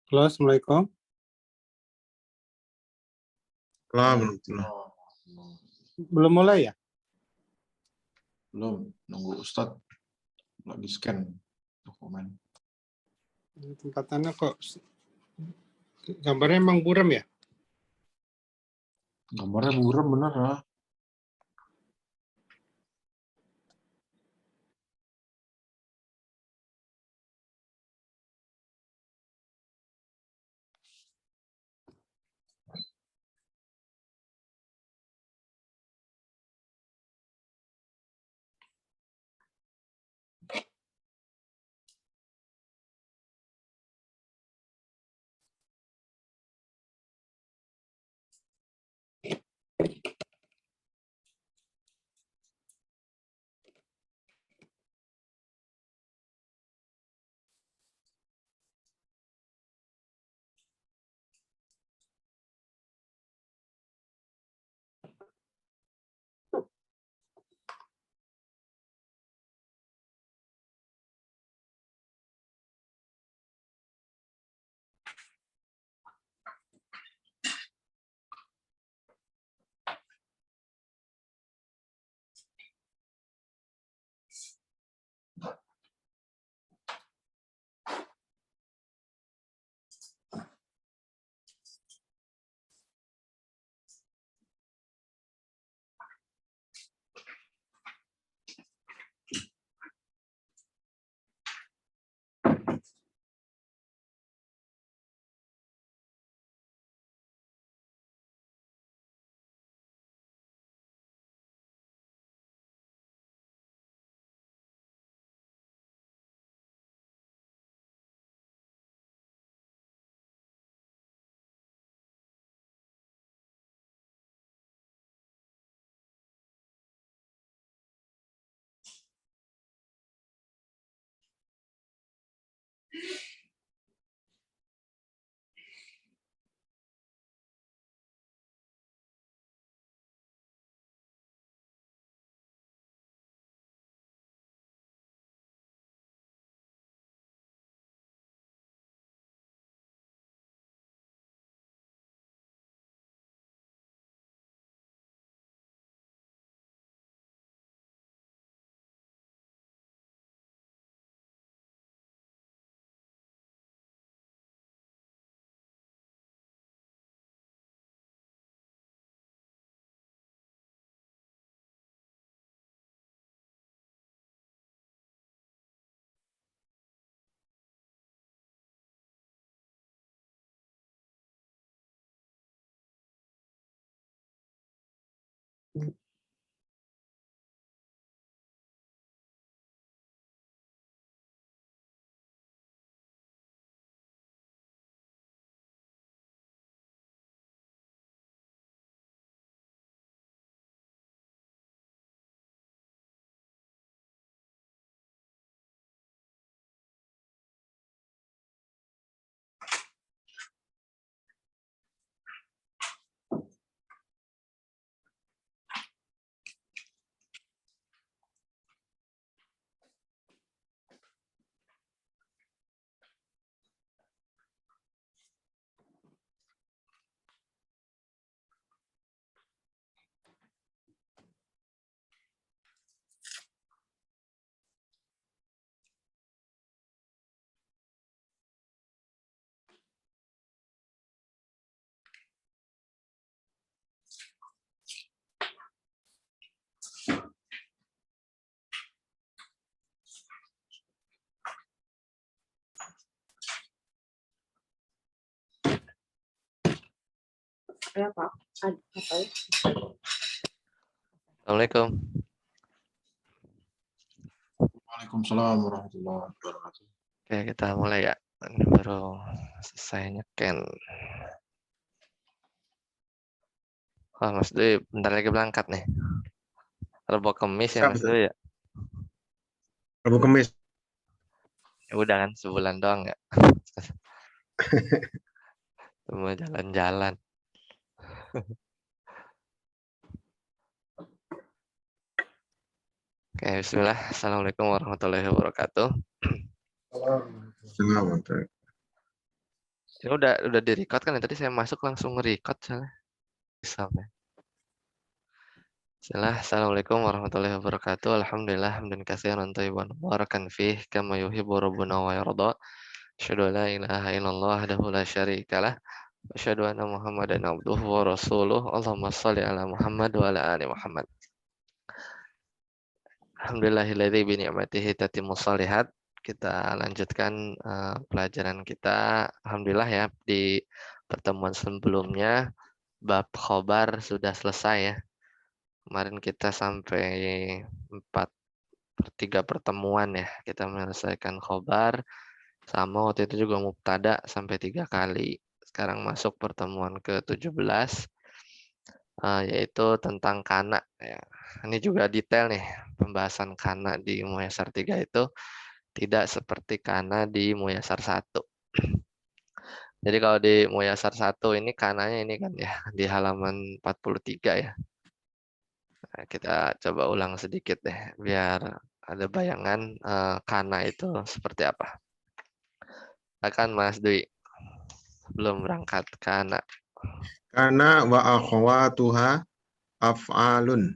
Halo, Assalamualaikum. Belum. Belum mulai ya? Belum. Nunggu Ustadz lagi scan dokumen. Tempatannya kok gambarnya emang buram ya? Gambarnya buram bener ya. Assalamualaikum. Waalaikumsalam warahmatullahi wabarakatuh. Oke, kita mulai ya. Ini baru selesai nyeken. Wah, Mas Dwi bentar lagi berangkat nih. Rebo Kemis ya Mas Dwi ya. Rabu Kamis. Ya udah kan sebulan doang ya. Cuma jalan-jalan. Oke, bismillah. Assalamualaikum warahmatullahi wabarakatuh. Selamat. Ini udah di-record kan ya? Tadi saya masuk langsung nge-record soalnya. Sampai. Assalamualaikum warahmatullahi wabarakatuh. Alhamdulillah hamdan katsiran thayyiban mubarakan fih kama yuhibbu rabbuna wa yarda. Asyhadu an la ilaha illallah wahdahu la syarikalah. Asyhadu anna Muhammadan abduhu wa rasuluh. Allahumma shalli ala Muhammad wa ala ali Muhammad. Alhamdulillahilladzi bi ni'matihi tatimmus shalihat. Kita lanjutkan pelajaran kita. Alhamdulillah ya, di pertemuan sebelumnya bab khobar sudah selesai ya. Kemarin kita sampai 3 pertemuan ya. Kita menyelesaikan khobar sama waktu itu juga mubtada sampai 3 kali. Sekarang masuk pertemuan ke-17 yaitu tentang kana ya. Ini juga detail nih, pembahasan kana di Muyassar 3 itu tidak seperti kana di Muyassar 1. Jadi kalau di Muyassar 1 ini kananya ini kan ya di halaman 43 ya. Nah, kita coba ulang sedikit deh biar ada bayangan kana itu seperti apa. Akan Mas Dwi belum berangkat kana. Kana wa akhwatuha af'alun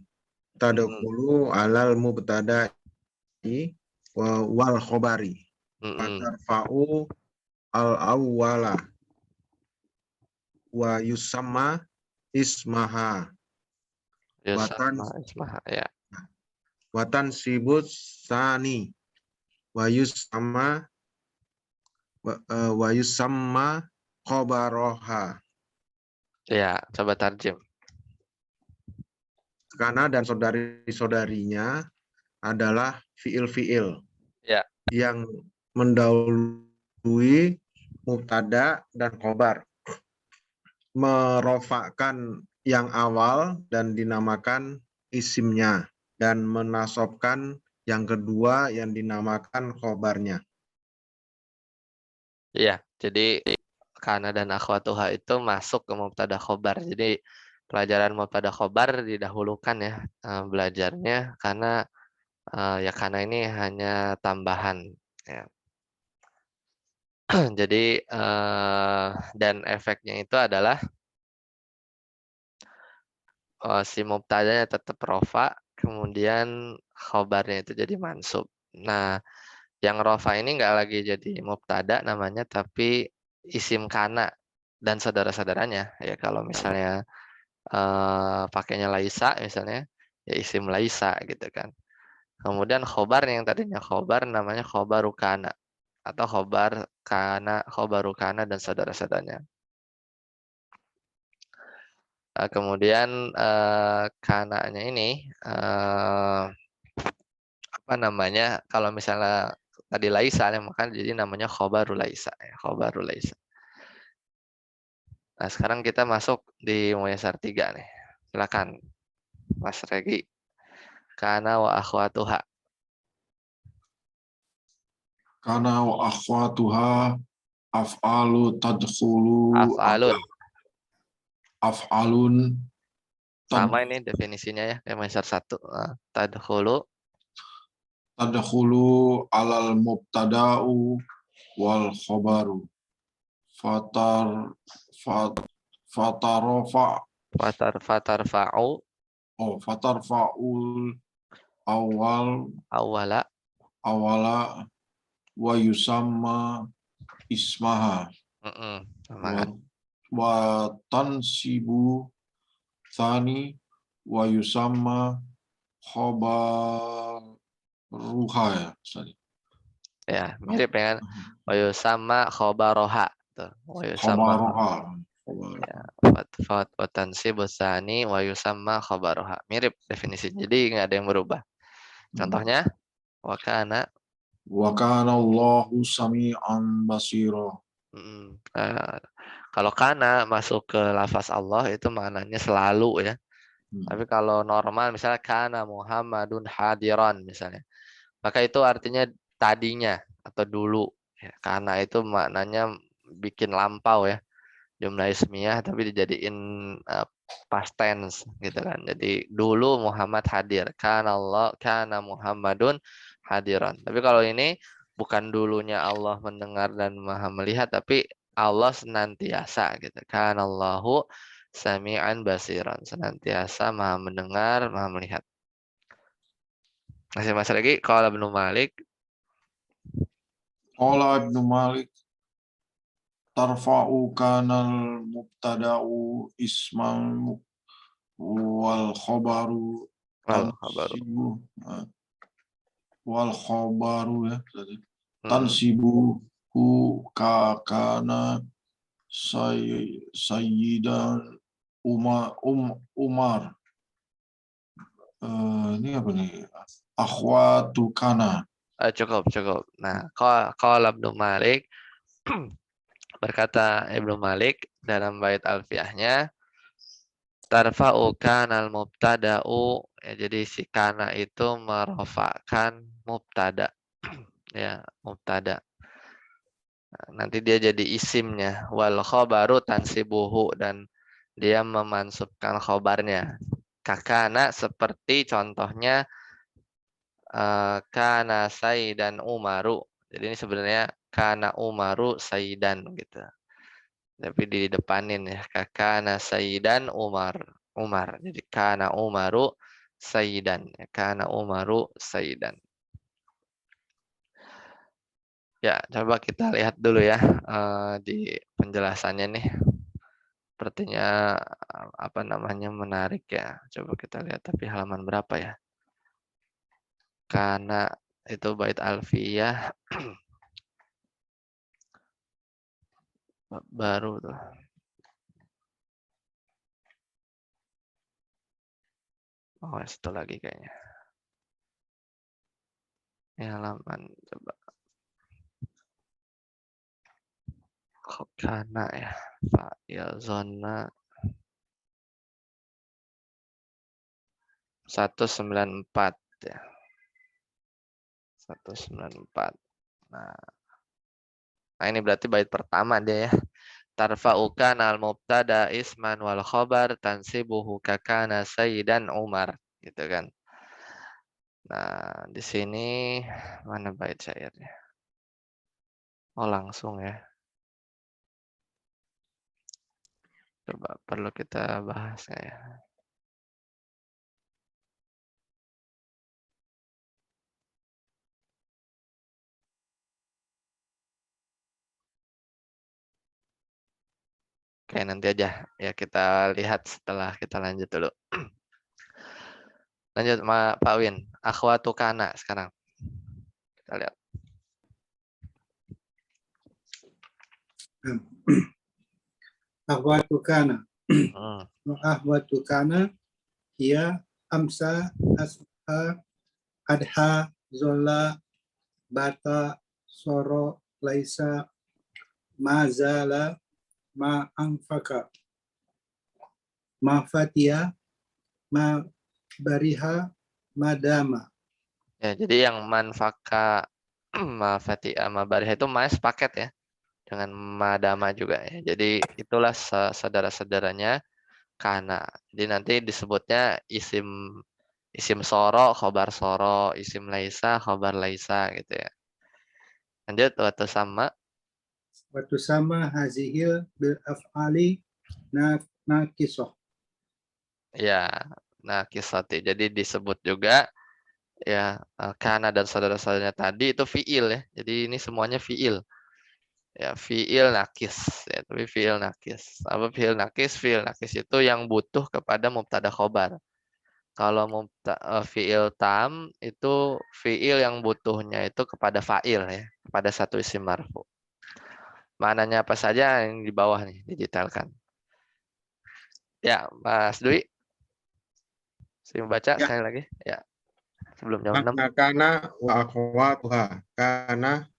tadkhulu alal mubtada'i wal khobari. Fatarfa'u al awwala wa yusamma ismaha Ya. watan sibut sani wa yusamma khobaroha. Ya, coba tarjem. Kana dan saudari-saudarinya adalah fiil-fiil Ya. yang mendahului mubtada dan khobar, merofakkan yang awal dan dinamakan isimnya, dan menasobkan yang kedua yang dinamakan khobarnya. Iya, jadi kana dan akhwatuha itu masuk ke mubtada khobar. Jadi pelajaran mubtada khobar didahulukan ya belajarnya karena ya kana ini hanya tambahan ya. Jadi dan efeknya itu adalah si mubtadanya tetap rofa, kemudian khobarnya itu jadi mansub. Nah, yang rofa ini nggak lagi jadi mubtada namanya, tapi isim kana dan saudara-saudaranya. Ya kalau misalnya pakainya laisa misalnya, ya isim laisa gitu kan. Kemudian khobar yang tadinya khobar namanya khobaru kana atau khobar kana, khobaru kana dan saudara-saudaranya. Kemudian kananya ini apa namanya? Kalau misalnya tadi laisa yang makan jadi namanya khobaru laisa ya, khobaru laisa. Nah, sekarang kita masuk di Muyassar 3 nih. Silakan Mas Regi. Kana wa akhwatuha. Kana wa akhwatuha af'alu tadkhulu Af'alun. af'alun Sama ini definisinya ya, kayak Muyassar 1. Tadkhulu tadkhulu alal mubtada'u wal khobaru. Fatarofa fatarfa'u fatarfa'ul awwala awala wa yusamma ismaha wa tansibu thani wa yusamma khobaruha ya. Ya, mirip ya kan. Wa yusamma khobaroha. Tuh, wa yusamma wa tansibu tsani wa yusamma khobaroha. Mirip definisi. Jadi nggak ada yang berubah. Contohnya wa kana Allahu sami'an basira. Kalau kana masuk ke lafaz Allah itu maknanya selalu ya. Tapi kalau normal misalnya kana Muhammadun hadiran misalnya. Maka itu artinya tadinya atau dulu ya. Kana itu maknanya bikin lampau ya. Jumlah ismiyah tapi dijadiin past tense gitu kan. Jadi dulu Muhammad hadir. Kana Muhammadun hadiran. Tapi kalau ini bukan dulunya Allah mendengar dan Maha melihat, tapi Allah senantiasa gitu. Kanallahu sami'an basiran. Senantiasa maha mendengar, maha melihat. Masih lagi. Qala Ibnu Malik. Qala Ibnu Malik tarfa'u kanal mubtada'u isman wal khabaru Wal khabaru. tansibu wal khabaru ya Mm-mm. tansibu hu kana sayyidan Umar. Ini apa nih? Akhwatu kana. Cukup. Nah, qala Ibnu Malik berkata Ibnu Malik dalam bait alfiyahnya, tarfa'u kanal mubtada'u, ya, jadi si kana itu merofakkan mubtada. Ya, mubtada. Nanti dia jadi isimnya. Wal khobaru tansibuhu, dan dia memansubkan khobarnya. Kakana seperti contohnya kana Sayyidan Umaru. Jadi ini sebenarnya kana Umaru Sayyidan gitu. Tapi di depanin ya. Kana Sayyidan Umar. Jadi kana Umaru Sayyidan. Kana Umaru Sayyidan. Ya, coba kita lihat dulu ya di penjelasannya nih. Sepertinya apa namanya menarik ya. Coba kita lihat, tapi halaman berapa ya? Karena itu bait alfiyah baru tuh. Oh, satu lagi kayaknya. Ini halaman coba. Karena ya, Pak Zona 194 ya. 194. Nah, ini berarti bait pertama dia ya. Tarfa'u kana al-mubtada isman wal khabar tansibuhu kakana Sayyidan Umar, gitu kan. Nah, di sini mana bait syairnya? Oh, langsung ya. Coba perlu kita bahas ya. Oke, nanti aja ya, kita lihat setelah kita lanjut dulu. Lanjut Pak Win, akhwatu kana sekarang. Kita lihat. Akhwatu kana. Hmm. Akhwatu kana hiya amsa asha adha zola bata soro laisa mazala ma anfaka ma fatia ma bariha madama. Ya, jadi yang manfaka ma fatia ma bariha itu mas paket ya. Dengan madama juga ya. Jadi itulah saudara-saudaranya kana. Jadi nanti disebutnya isim soro, khobar soro, isim laisa, khobar laisa gitu ya. Lanjut, waktu sama. Waktu sama hazihil bil af'ali naqisoh. Ya, nah kisati. Jadi disebut juga ya kana dan saudara-saudaranya tadi itu fiil ya. Jadi ini semuanya fiil. Ya, fiil nakis ya, tapi fiil nakis. Apa fiil nakis? Fiil nakis itu yang butuh kepada mubtada khobar. Kalau fiil tam itu fiil yang butuhnya itu kepada fa'il ya, kepada satu isim marfu. Maknanya apa saja yang di bawah nih didetailkan. Ya, Mas Dwi, saya baca Ya. sekali lagi. Ya, sebelum jam 6. Makna kana wa akhwatuha. Kana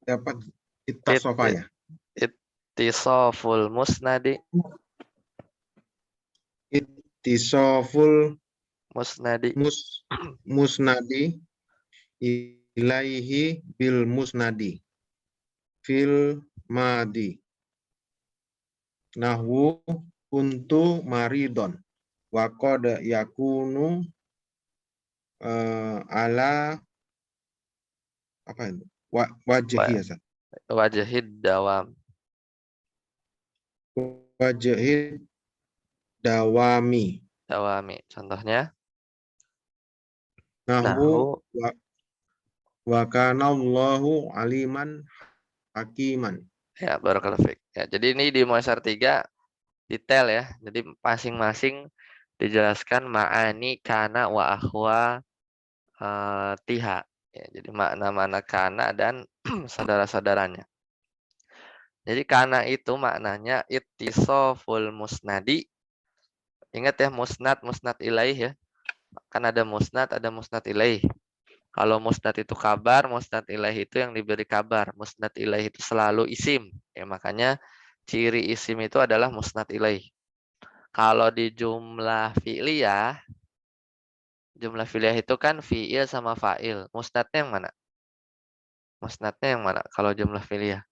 dapat ittasofa ya. Ittisoful musnadi. Ittisoful Musnadi. musnadi ilaihi bil musnadi fil madi. Nahwu kuntu maridon wa qad yakunu ala apa itu? Wajhi ya, San? Wajahid dawam. wajahid dawami. Dawami. Contohnya Nahu nahu. wa kanallahu aliman hakiman. Ya, barakallahu fiik. Ya, jadi ini di Muasar 3 detail ya. Jadi masing-masing dijelaskan ma'ani kana wa akhwa tiha. Ya, jadi makna-makna kana dan saudara-saudaranya. Jadi kana itu maknanya ittisoful musnadi. Ingat ya, musnad ilaih ya. Kan ada musnad ilaih. Kalau musnad itu kabar, musnad ilaih itu yang diberi kabar. Musnad ilaih itu selalu isim. Ya, makanya ciri isim itu adalah musnad ilaih. Kalau di jumlah fi'liyah itu kan fi'il sama fa'il. Musnadnya yang mana? Musnadnya yang mana kalau jumlah fi'liyah?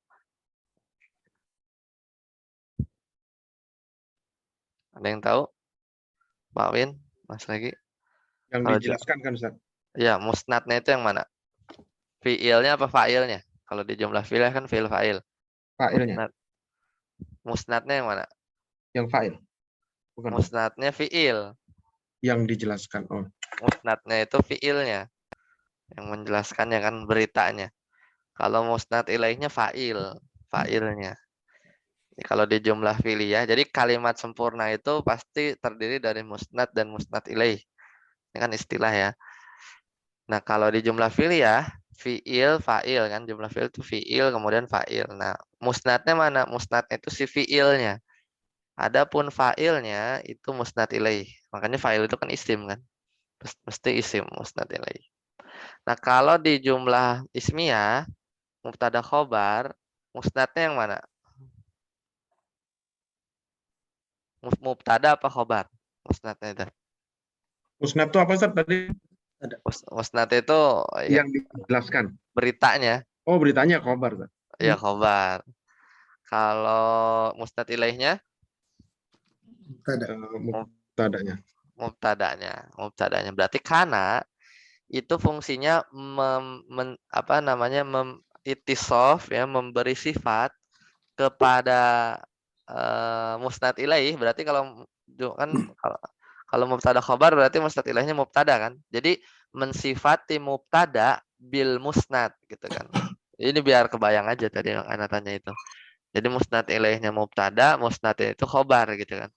Ada yang tahu? Pak Win, Mas lagi? Yang Kalau dijelaskan kan Ustaz? ya, musnadnya itu yang mana? Fi'ilnya apa fa'ilnya? Kalau di jumlah fi'liyah kan fi'il fa'il. Fa'ilnya. Musnadnya yang mana? Yang fa'il. Bukan. Musnadnya fi'il. Yang dijelaskan. Oh. Musnadnya itu fi'ilnya. Yang menjelaskannya kan beritanya. Kalau musnad ilaihnya fa'ilnya. Kalau di jumlah fi'liyah, jadi kalimat sempurna itu pasti terdiri dari musnad dan musnad ilaih. Ini kan istilah ya. Nah, kalau di jumlah fi'liyah, fi'il, fa'il kan, jumlah fi'il itu fi'il kemudian fa'il. Nah, musnadnya mana? Musnadnya itu si fi'ilnya. Adapun fa'ilnya itu musnad ilaih. Makanya fa'il itu kan isim kan. Mesti isim musnad ilaih. Nah, kalau di jumlah ismiyah, mubtada khobar, musnadnya yang mana? Mubtada apa khobar? Musnadnya itu. Musnad itu apa Ustaz tadi? Musnad itu ya, Yang dijelaskan. beritanya. Oh, beritanya khobar Ustaz. Ya, khobar. Kalau musnad ilaihnya? Mubtadanya. Mubtadanya. Berarti kana itu fungsinya ittisof ya, memberi sifat kepada musnad ilaih. Berarti kalau kan kalau mubtada khobar berarti musnad ilaihnya mubtada kan. Jadi mensifati mubtada bil musnad gitu kan. Ini biar kebayang aja tadi yang Ana tanya itu. Jadi musnad ilaihnya mubtada, musnadnya itu khobar gitu kan.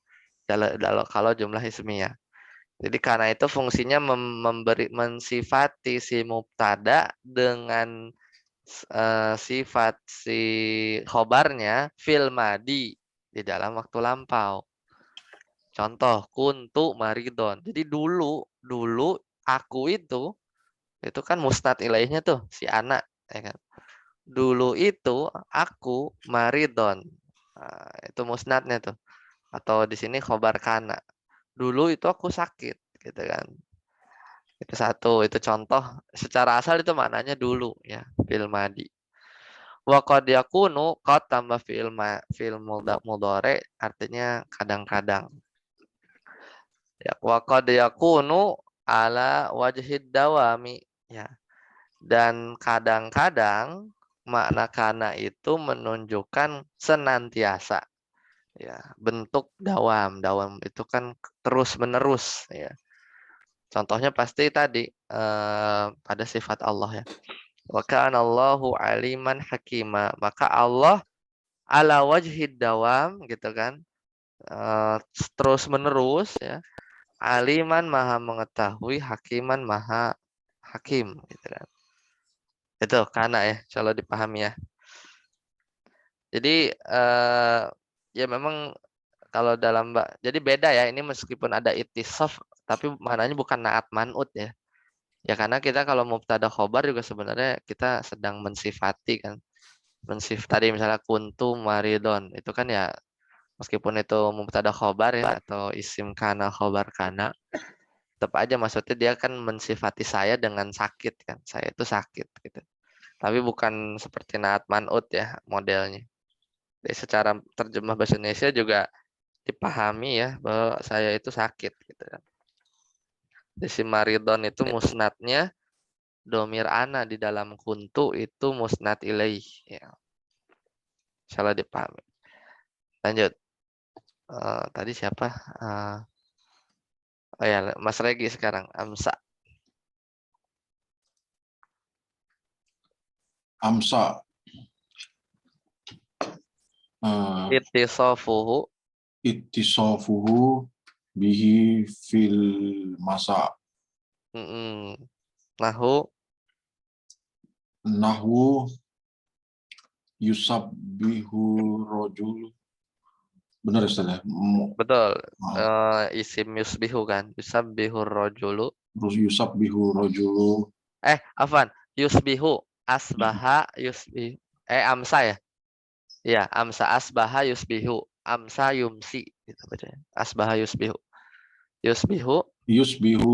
Kalau jumlah ismiyah. Jadi karena itu fungsinya mensifati si mubtada dengan sifat si khobarnya fil madi di dalam waktu lampau. Contoh kuntu maridon. Jadi dulu aku itu kan musnad ilaihnya tuh si anak ya kan. Dulu itu aku maridon. Nah, itu musnadnya tuh. Atau di sini khobar kana. Dulu itu aku sakit gitu kan. Itu satu, itu contoh secara asal itu maknanya dulu ya, fil madi. Wa qad yakunu qad tambah fi'il mudhari artinya kadang-kadang. Ya, wa qad yakunu ala wajhid dawami ya. Dan kadang-kadang makna kana itu menunjukkan senantiasa. Ya, bentuk dawam. Dawam itu kan terus-menerus ya. Contohnya pasti tadi pada sifat Allah ya. Wa kana Allahu aliman hakima. Maka Allah ala wajhid dawam gitu kan. Terus menerus ya. Aliman maha mengetahui, hakiman maha hakim gitu kan. Itu kana ya, kalau dipahami ya. Jadi ya memang kalau dalam jadi beda ya, ini meskipun ada ittisof tapi maknanya bukan naat man'ut ya. Ya karena kita kalau mubtada khobar juga sebenarnya kita sedang mensifati kan. Tadi misalnya kuntu maridon itu kan ya meskipun itu mubtada khobar ya atau isim kana khobar kana tetap aja maksudnya dia kan mensifati saya dengan sakit kan. Saya itu sakit gitu. Tapi bukan seperti naat man'ut ya modelnya. Jadi secara terjemah bahasa Indonesia juga dipahami ya bahwa saya itu sakit gitu kan. Isim maridon itu musnadnya domir ana di dalam kuntu itu musnad ilaih ya. Salah dipahami. Lanjut. Tadi siapa? Oh ya, Mas Regi sekarang. Amsa. Amsa. Ittisofuhu. Ittisofuhu bihi fil masa. Nahu. Nahwu yusabbihu rojul. Benar Ustaz ya? Betul. Isim yusbihu kan. Yusabbihu rojulu. Yusabbihu rojulu. Afwan. Yusbihu. Asbaha yusbihu. Amsa ya? Iya, amsa asbaha yusbihu. Amsa yumsi. Gitu bacanya. Asbaha yusbihu. Yusbihu. Yusbihu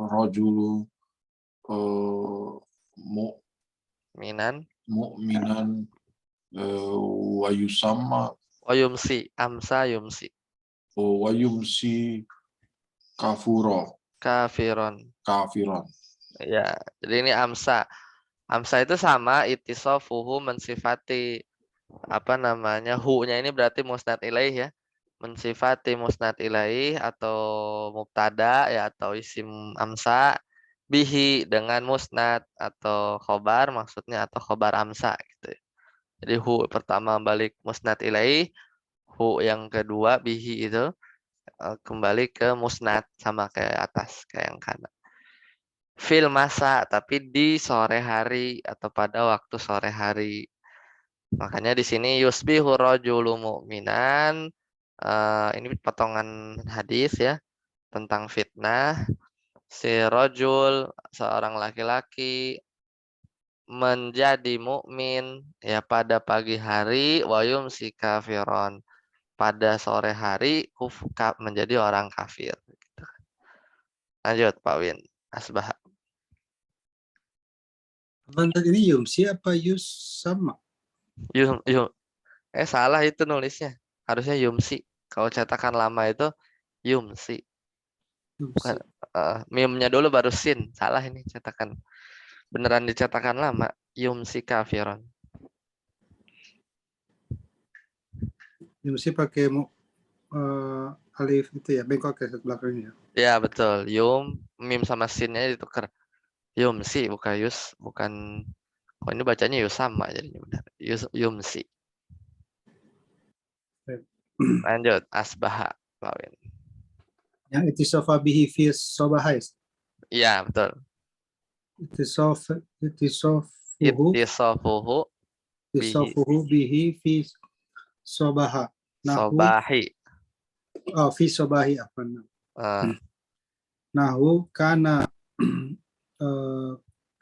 rojulu Minan. mu'minan wa yusamma Oh yumsi. Amsa yumsi. wa yumsi kafuro Kafiron. kafiron. Ya, jadi ini amsa. Amsa itu sama ittisofuhu mensifati apa namanya? Hu-nya ini berarti musnad ilaih ya. Mensifati musnad ilaih atau mubtada ya atau isim amsa bihi dengan musnad atau khobar maksudnya atau khobar amsa gitu ya. Jadi hu pertama balik musnad ilaih, hu yang kedua bihi itu kembali ke musnad sama kayak atas kayak yang kanan. Fil masa tapi di sore hari atau pada waktu sore hari. Makanya di sini yusbihu rajulu mu'minan. Ini potongan hadis ya tentang fitnah. Si rajul seorang laki-laki menjadi mukmin ya pada pagi hari wayum si kafiron pada sore hari menjadi orang kafir. Lanjut Pak Win. Asbah. Abang ini Yumsi apa Yus sama? Yum. Salah itu nulisnya. Harusnya Yumsi. Kalau cetakan lama itu Yumsi. Bukan, mimnya dulu baru sin. Salah ini cetakan. Beneran dicetakan lama. Yumsi kafiron. Yumsi pakai alif itu ya, bengkok ya belakangnya. Ya betul. Mim sama sinnya ditukar. Yumsi bukan Yus. Bukan. Oh ini bacanya Yusama jadinya benar. Yumsi. Lanjut. Asbaha. Pak Win. Yang itisofa bihi fi sobahais. Iya betul. Itisofuhu Ittisofuhu bihi fi sobaha. sobahi. Fi sobahi apa? Nahu karena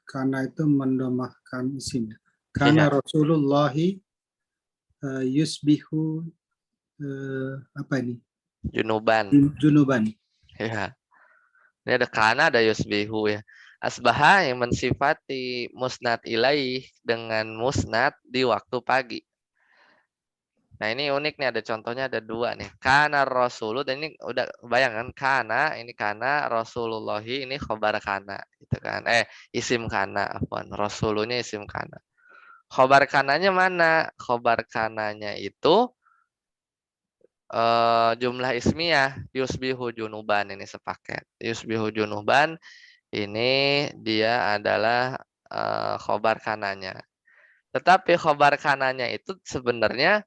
karena itu mendomahkan isimnya. Karena Rasulullahi yusbihu apa ini? Junuban. Ya. Ini ada kana ada yusbihu ya. Asbaha yang mensifati musnad ilaih dengan musnad di waktu pagi. Nah ini unik nih, ada contohnya ada dua nih. Kana Rasulu, dan ini udah bayangkan kana, ini kana Rasulullahi, ini khobar kana gitu kan. Isim kana, apaan? Rasulunya isim kana. Khobar kananya mana? Khobar kananya itu jumlah ismiyah yusbihu junuban, ini sepaket. Yusbihu junuban ini dia adalah khobar kananya. Tetapi khobar kananya itu sebenarnya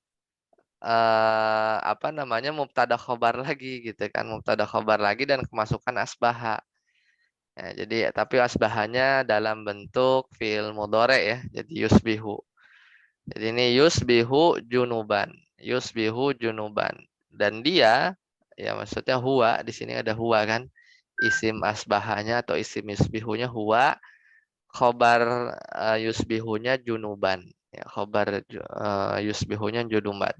apa namanya mubtada khobar lagi gitu kan, mubtada khobar lagi dan kemasukan asbaha. Ya, jadi tapi asbahanya dalam bentuk fi'il mudhari ya, jadi yusbihu. Jadi ini yusbihu junuban, yusbihu junuban, dan dia ya maksudnya huwa, di sini ada huwa kan, isim asbahanya atau isim yusbihunya huwa, khobar yusbihunya junuban, ya khobar yusbihunya junuban.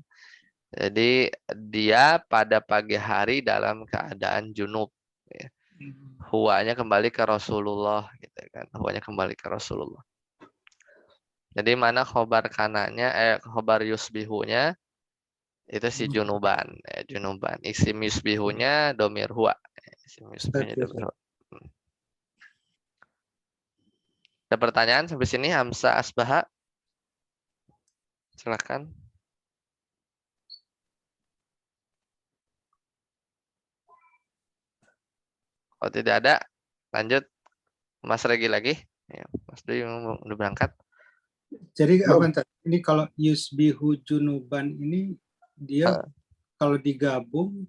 Jadi dia pada pagi hari dalam keadaan junub. Ya. Huwanya kembali ke Rasulullah, gitu kan? Huwanya kembali ke Rasulullah. Jadi mana khobar kanannya, khobar yusbihunya itu si junuban, junuban. Isim yusbihunya domir huwa. Isim yusbihunya domir huwa. Ada pertanyaan sampai sini Hamzah Asbaha? Silakan. Kalau tidak ada, lanjut Mas Regi lagi. Ya, Mas Dwi udah berangkat. Jadi apa ntar? Ini kalau yusbihu junuban ini dia kalau digabung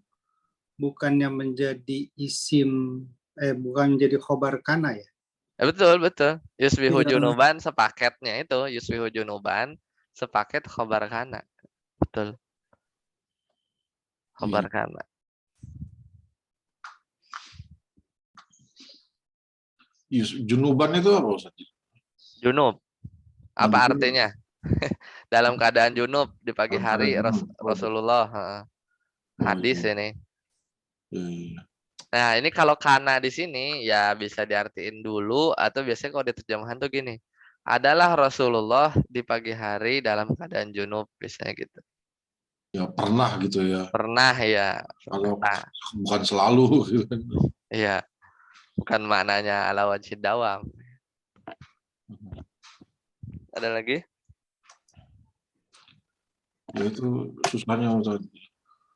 bukannya menjadi isim bukan menjadi khobar kana ya? Ya, betul. Yusbihu Iya. junuban sepaketnya itu. Yusbihu junuban sepaket khobar kana. Betul. Khobar kana. Junuban itu apa Ustaz? Junub. Apa Junub. artinya? Dalam keadaan junub di pagi Dalam hari keadaan junub. Rasulullah. Hadis itu. ini. Iya. Nah, ini kalau kana di sini ya bisa diartiin dulu atau biasanya kalau di terjemahan tuh gini. Adalah Rasulullah di pagi hari dalam keadaan junub biasanya gitu. Ya pernah gitu ya. Pernah ya. Kalau Nah, bukan selalu gitu kan. iya. Bukan maknanya ala wajhid dawam. Ada lagi? Ya itu susahnya Ustaz.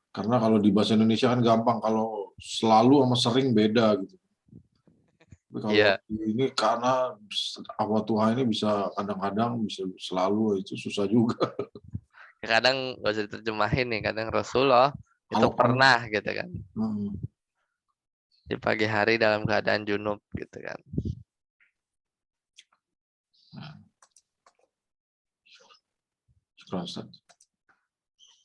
Karena kalau di bahasa Indonesia kan gampang, kalau selalu sama sering beda gitu. Tapi kalau Iya. ini karena apa Tuhan ini bisa kadang-kadang bisa selalu, itu susah juga. Kadang nggak usah diterjemahin nih, kadang Rasulullah itu Kalau pernah gitu kan. Hmm. Di pagi hari dalam keadaan junub gitu kan. Ustaz.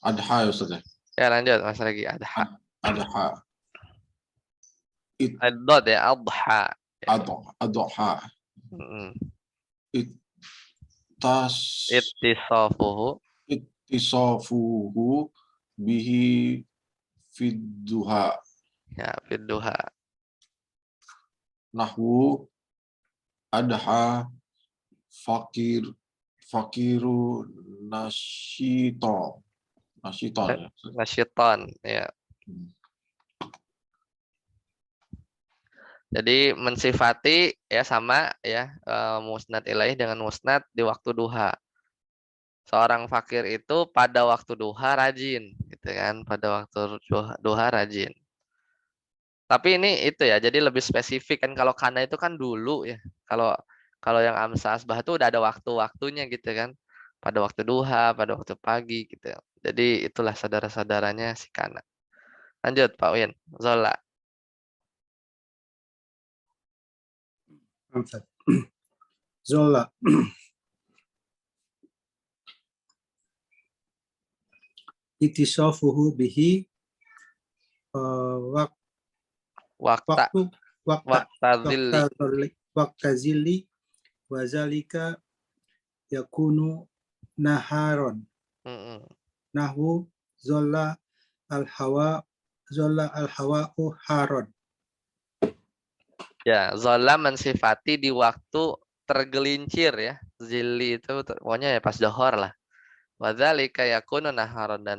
Adha ya Ustaz ya? Ya lanjut Mas lagi adha. Adha. Ad-dod ya adha. Adha. Ittisafuhu bihi fidduha. Ya, fidduha. Nahwu adha fakiru nasyiton ya. Nasyiton ya. Jadi mensifati ya sama ya musnad ilaih dengan musnad di waktu duha. Seorang fakir itu pada waktu duha rajin gitu kan, pada waktu duha rajin. Tapi ini itu ya, jadi lebih spesifik kan, kalau kana itu kan dulu ya. Kalau yang amsa asbah itu udah ada waktu-waktunya gitu kan. Pada waktu duha, pada waktu pagi gitu. Jadi itulah saudara-saudaranya si kana. Lanjut Pak Win. Zola. Zola. Itisafuhu bihi waktu zilli wazalika yakunu naharon. Nahwu zola al-hawa'u haron. Ya, zola mensifati di waktu tergelincir ya. Zilli itu pokoknya ya pas dohor lah. Wadzalika yakunu naharon, dan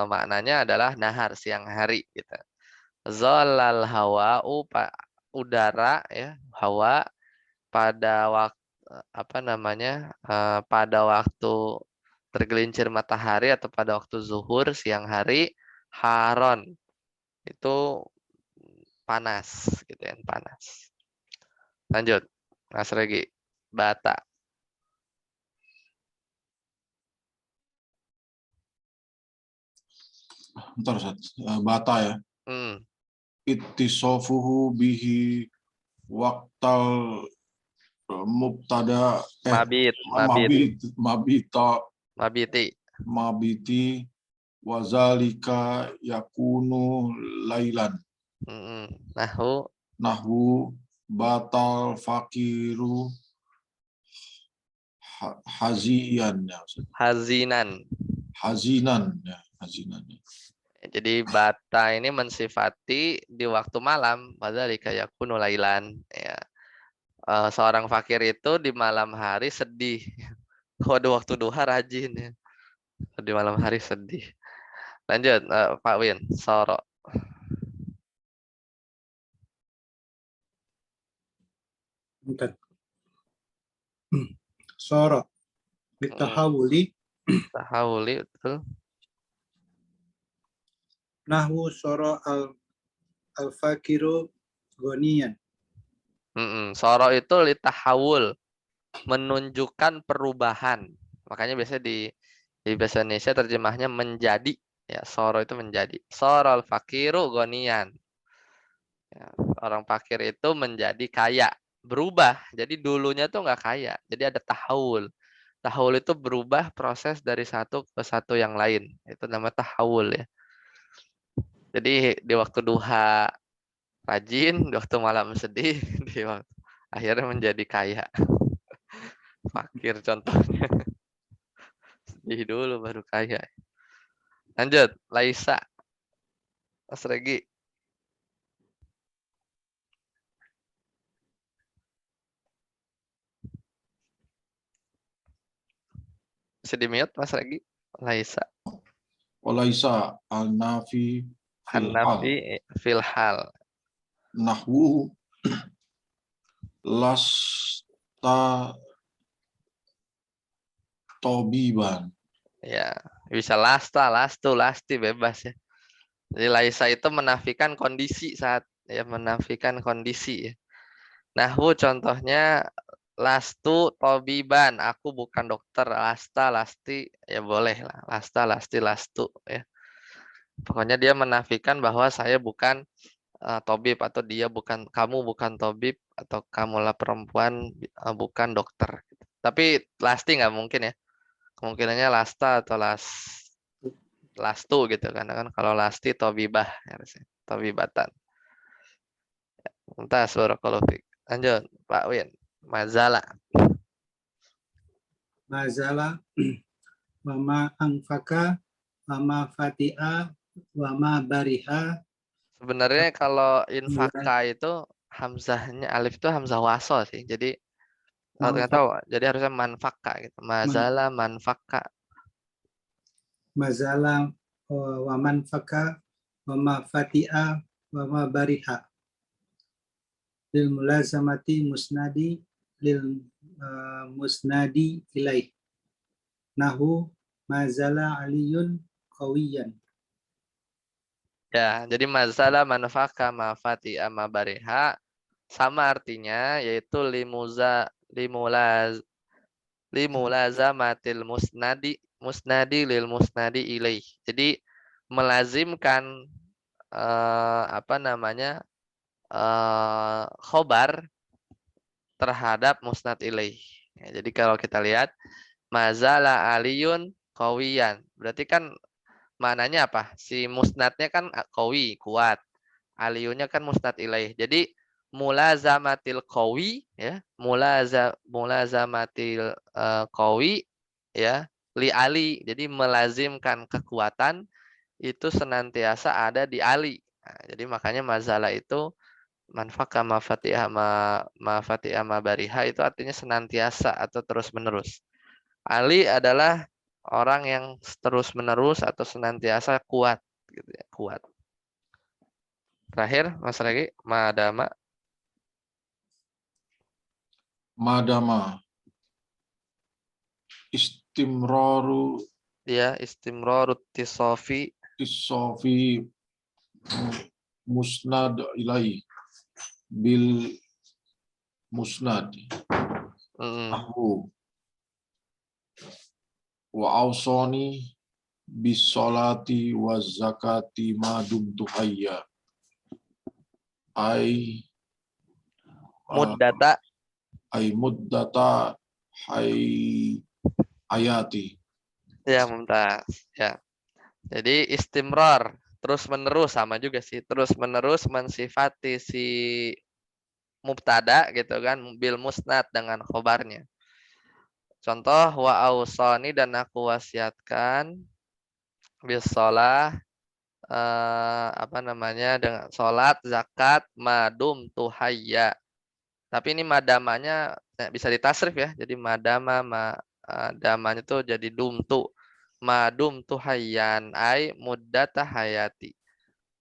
maknanya adalah nahar, siang hari gitu. Zolal hawa'u udara ya, hawa pada waktu pada waktu tergelincir matahari atau pada waktu zuhur siang hari, haron itu panas gitu ya, panas. Lanjut Mas Regi. Bata. Bentar Ustaz. Bata ya. Ittisafuhu bihi waqtal mubtada mabiti wazalika yakunu lailan. Nahwu batal fakiru hazinan ya. Jadi bata ini mensifati di waktu malam, wadzalika yakunu lailan ya. Seorang fakir itu di malam hari sedih. Di waktu duha rajin ya. Di malam hari sedih. Lanjut Pak Win, soro. Soro. Bitahawuli. Tahawuli betul. Nahwu soro al-fakiru gonian. Soro itu litahawul, menunjukkan perubahan. Makanya biasanya di bahasa Indonesia terjemahnya menjadi. Ya, soro itu menjadi. Sorol fakiru gonian. Ya, orang fakir itu menjadi kaya, berubah. Jadi dulunya tuh nggak kaya. Jadi ada tahawul. Tahawul itu berubah proses dari satu ke satu yang lain. Itu nama tahawul ya. Jadi di waktu duha rajin, di waktu malam sedih, di waktu akhirnya menjadi kaya. Fakir contohnya. Sedih dulu baru kaya. Lanjut, Laisa. Mas Regi. Bisa di-mute Mas Regi? Laisa. Walaisa al-nafi fil hal. Hanafi fil hal. Nahwu lasta tobiban. Ya, bisa lasta, lastu, lasti bebas ya. Jadi laisa itu menafikan kondisi saat ya menafikan kondisi ya. Nahwu contohnya lastu tobiban, aku bukan dokter. Lasta, lasti ya boleh lah. Lasta, lasti, lastu ya. Pokoknya dia menafikan bahwa saya bukan tobib atau dia bukan, kamu bukan tobib atau kamulah perempuan bukan dokter. Tapi lasti nggak mungkin ya. Kemungkinannya lasta atau lastu gitu karena kan kalau lasti tobibah harusnya tobibatan. Entah barakallahu fiik. Lanjut Pak Win. Mazala. Mazala wama angfaka wama fati'a wama bariha. Sebenarnya kalau infaka itu hamzahnya alif itu hamzah wasol sih. Jadi kalau nggak tahu, jadi harusnya manfaka gitu. Mazala manfaka. Mazala waman faka wama fati'a wama bariha. Lil mulazamati musnadi lil musnadi ilaih. Nahu mazala aliyun qawiyan. Ya, jadi mazala manfaka mafati ama bariha sama artinya yaitu limulazamatil musnadi lil musnadi ilaih. Jadi melazimkan khobar terhadap musnad ilaih. Ya, jadi kalau kita lihat mazala aliyun qawiyan. Berarti kan maknanya apa? Si musnadnya kan qawi, kuat. Aliyunnya kan musnad ilaih. Jadi mulazamatil qawi ya, mulazamatil qawi ya, li ali. Jadi melazimkan kekuatan itu senantiasa ada di ali. Nah, jadi makanya mazala itu manfaka mafatiha bariha itu artinya senantiasa atau terus menerus. Ali adalah orang yang terus menerus atau senantiasa kuat gitu ya, kuat. Terakhir Mas Regi, madama. Madama istimraru Dia istimrarut tisofi tisofi musnad ilai bil musnad nahwu wa ausoni bis salati wa zakati ma dumtu hayya ai muddata ay muddata hayati. ya mumtaz ya. Jadi istimrar terus menerus sama juga sih, terus menerus mensifati si mubtada gitu kan bil musnad dengan khobarnya. Contoh wa ausani dan aku wasiatkan bis shalah dengan salat, zakat, madum tuhayya. Tapi ini madamanya bisa ditasrif ya. Jadi madamanya tuh jadi dumtu. Madum tuhayyan ai muddata hayati.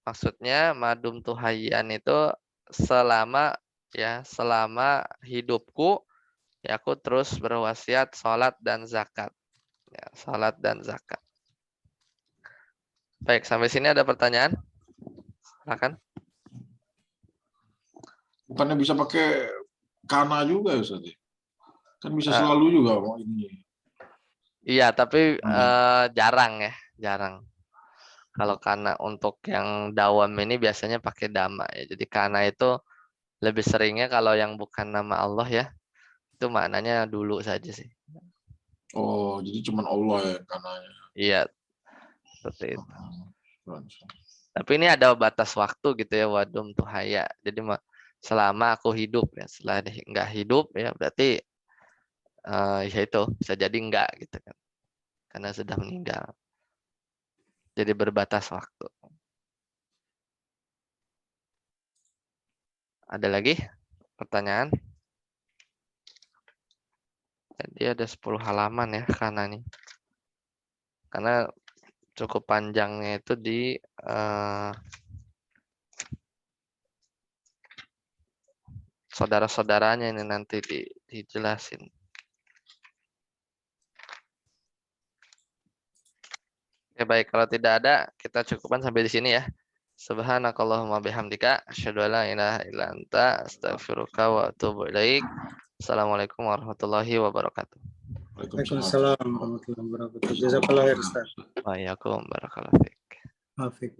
Maksudnya madum tuhayyan itu selama hidupku ya aku terus berwasiat salat dan zakat. Ya, salat dan zakat. Baik, sampai sini ada pertanyaan? Silakan. Bukannya bisa pakai kana juga ya Ustaz? Kan bisa Eh. selalu juga mau ini. Iya, tapi jarang ya, jarang. Kalau kana untuk yang dawam ini biasanya pakai dama ya. Jadi kana itu lebih seringnya kalau yang bukan nama Allah ya, itu maknanya dulu saja sih. Oh, jadi cuman Allah ya kananya. Iya, seperti itu. Tapi ini ada batas waktu gitu ya, wadum tuhaya. Jadi selama aku hidup ya, setelah nggak hidup ya berarti ya itu bisa jadi enggak gitu kan, karena sudah meninggal. Jadi berbatas waktu. Ada lagi pertanyaan? Jadi ada 10 halaman ya karena nih. Karena cukup panjangnya itu di saudara-saudaranya ini nanti dijelasin. Oke, baik, kalau tidak ada kita cukupkan sampai di sini ya. Subhanakallahumma bihamdika asyhadu an la ilaha illa anta astaghfiruka wa atubu ilaik. Assalamualaikum warahmatullahi wabarakatuh. Waalaikumsalam warahmatullahi wabarakatuh. Jazakallah khair Ustaz. Waalaikumsalam warahmatullahi wabarakatuh. Afik.